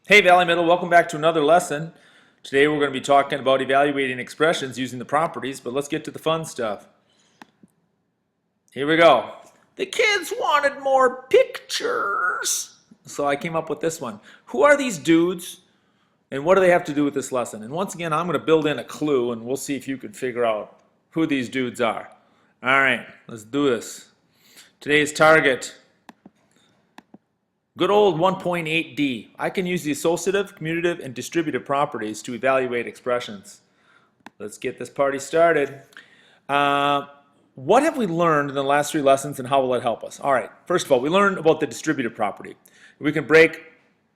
Hey Valley Middle, welcome back to another lesson. Today we're going to be talking about evaluating expressions using the properties, but let's get to the fun stuff. Here we go. The kids wanted more pictures, so I came up with this one. Who are these dudes and what do they have to do with this lesson? And once again, I'm going to build in a clue and we'll see if you can figure out who these dudes are. All right, let's do this. Today's target. Good old 1.8D. I can use the associative, commutative, and distributive properties to evaluate expressions. Let's get this party started. What have we learned in the last three lessons and how will it help us? All right, first of all, we learned about the distributive property. We can break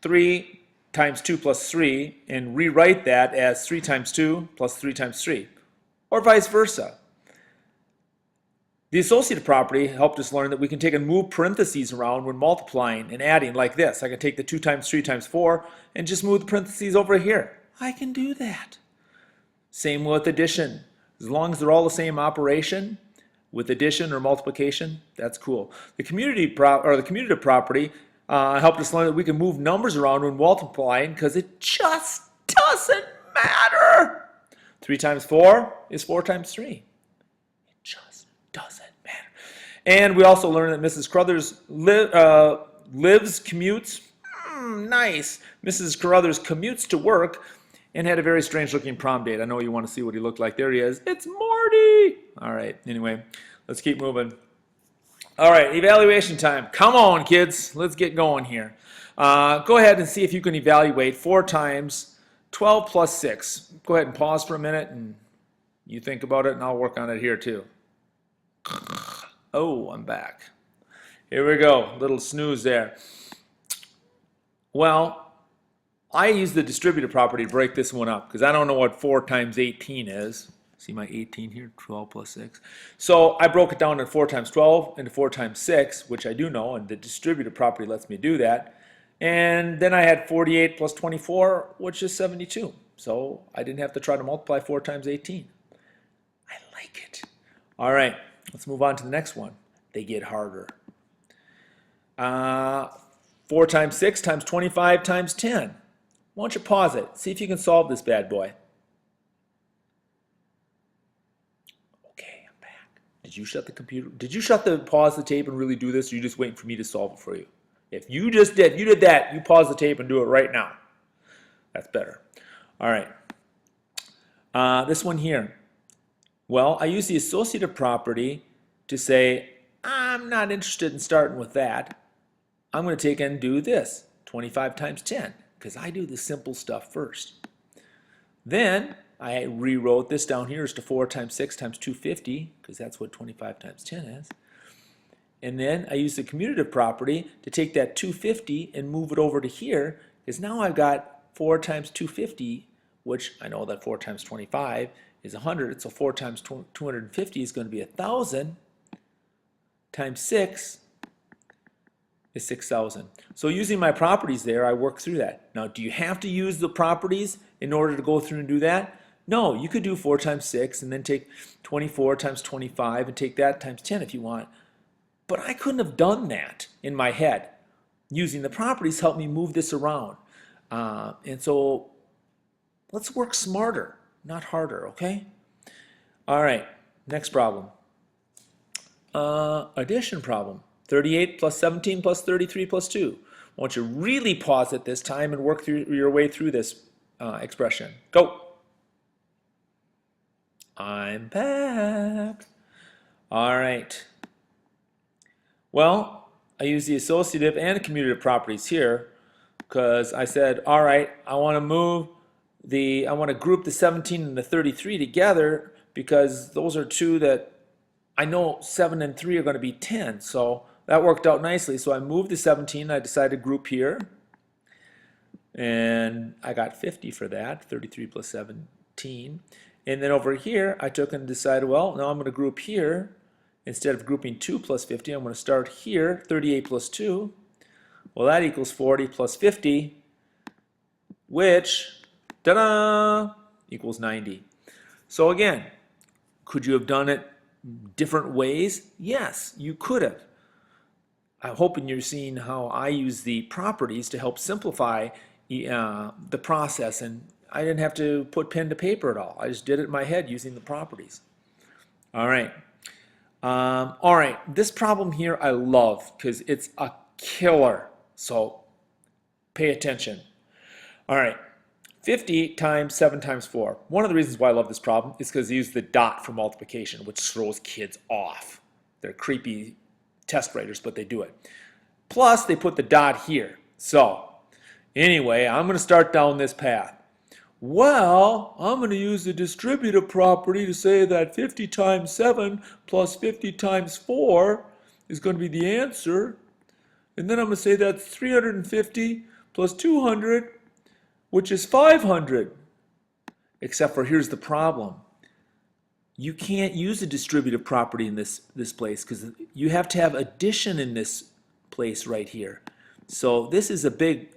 3 times 2 plus 3 and rewrite that as 3 times 2 plus 3 times 3, or vice versa. The associative property helped us learn that we can take and move parentheses around when multiplying and adding like this. I can take the 2 times 3 times 4 and just move the parentheses over here. I can do that. Same with addition. As long as they're all the same operation with addition or multiplication, that's cool. The commutative property helped us learn that we can move numbers around when multiplying because it just doesn't matter. 3 times 4 is 4 times 3. Doesn't matter. And we also learned that Mrs. Carruthers commutes. Nice. Mrs. Carruthers commutes to work and had a very strange looking prom date. I know you want to see what he looked like. There he is. It's Morty. All right. Anyway, let's keep moving. All right. Evaluation time. Come on, kids. Let's get going here. Go ahead and see if you can evaluate 4 times 12 plus 6. Go ahead and pause for a minute and you think about it and I'll work on it here too. Oh, I'm back. Here we go. Little snooze there. Well, I use the distributive property to break this one up because I don't know what 4 times 18 is. See my 18 here? 12 plus 6. So I broke it down into 4 times 12 into 4 times 6, which I do know, and the distributive property lets me do that. And then I had 48 plus 24, which is 72. So I didn't have to try to multiply 4 times 18. I like it. All right. Let's move on to the next one. They get harder. 4 times 6 times 25 times 10. Why don't you pause it? See if you can solve this bad boy. Okay, I'm back. Did you shut the computer? Did you pause the tape and really do this, or are you just waiting for me to solve it for you? If you did that, you pause the tape and do it right now. That's better. All right. This one here. Well, I use the associative property to say, I'm not interested in starting with that. I'm going to take and do this, 25 times 10, because I do the simple stuff first. Then I rewrote this down here as to 4 times 6 times 250, because that's what 25 times 10 is. And then I use the commutative property to take that 250 and move it over to here, because now I've got 4 times 250, which I know that 4 times 25 is 100, so 4 times 250 is going to be 1,000, times 6 is 6,000. So using my properties there, I work through that. Now, do you have to use the properties in order to go through and do that? No, you could do 4 times 6 and then take 24 times 25 and take that times 10 if you want. But I couldn't have done that in my head. Using the properties helped me move this around. And so let's work smarter, not harder, okay? All right, next problem. Addition problem. 38 plus 17 plus 33 plus 2. I want you to really pause it this time and work through your way through this expression. Go. I'm back. All right. Well, I use the associative and commutative properties here because I said, all right, I want to group the 17 and the 33 together because those are two that I know 7 and 3 are going to be 10, so that worked out nicely. So I moved the 17, I decided to group here, and I got 50 for that, 33 plus 17. And then over here, I took and decided, well, now I'm going to group here. Instead of grouping 2 plus 50, I'm going to start here, 38 plus 2. Well, that equals 40 plus 50, which, ta-da, equals 90. So again, could you have done it different ways? Yes, you could have. I'm hoping you're seeing how I use the properties to help simplify the process, and I didn't have to put pen to paper at all. I just did it in my head using the properties. All right. All right, this problem here I love because it's a killer. So pay attention. All right, 50 times 7 times 4. One of the reasons why I love this problem is because they use the dot for multiplication, which throws kids off. They're creepy test writers, but they do it. Plus, they put the dot here. So anyway, I'm going to start down this path. Well, I'm going to use the distributive property to say that 50 times 7 plus 50 times 4 is going to be the answer. And then I'm going to say that's 350 plus 200, which is 500. Except for here's the problem. You can't use a distributive property in this place because you have to have addition in this place right here. So this is a big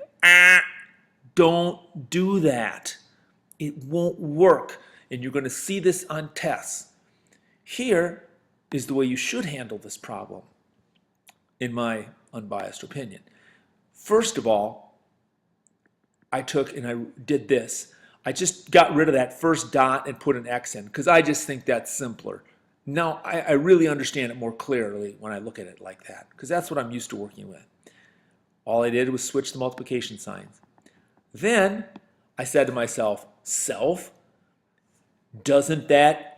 don't do that. It won't work, and you're going to see this on tests. Here is the way you should handle this problem, in my unbiased opinion. First of all, I took and I did this. I just got rid of that first dot and put an X in, because I just think that's simpler. Now, I really understand it more clearly when I look at it like that, because that's what I'm used to working with. All I did was switch the multiplication signs. Then I said to myself, self, doesn't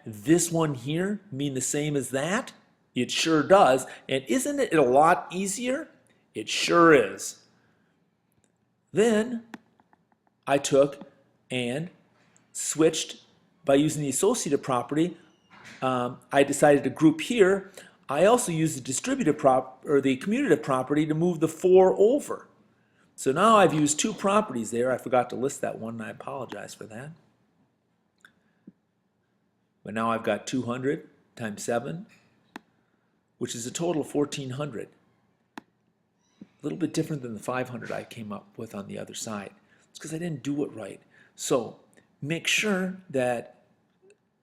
this one here mean the same as that? It sure does. And isn't it a lot easier? It sure is. Then I took and switched by using the associative property. I decided to group here. I also used the distributive or the commutative property to move the 4 over. So now I've used 2 properties there. I forgot to list that one, and I apologize for that. But now I've got 200 times 7, which is a total of 1,400. A little bit different than the 500 I came up with on the other side. It's because I didn't do it right. So make sure that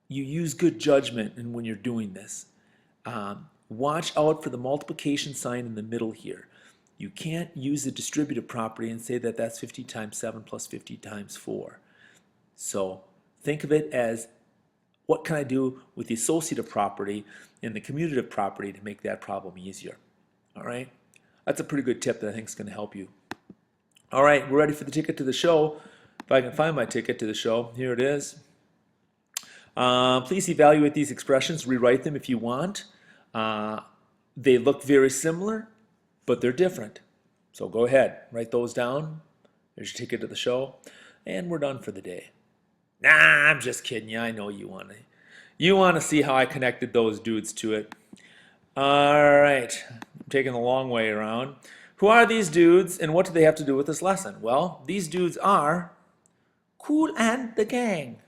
you use good judgment when you're doing this. Watch out for the multiplication sign in the middle here. You can't use the distributive property and say that that's 50 times 7 plus 50 times 4. So think of it as, what can I do with the associative property and the commutative property to make that problem easier? All right? That's a pretty good tip that I think is going to help you. All right, we're ready for the ticket to the show. If I can find my ticket to the show, here it is. Please evaluate these expressions, rewrite them if you want. They look very similar, but they're different. So go ahead, write those down. There's your ticket to the show, and we're done for the day. Nah, I'm just kidding you. I know you want to. You want to see how I connected those dudes to it. All right, I'm taking the long way around. Who are these dudes, and what do they have to do with this lesson? Well, these dudes are Kool and the Gang.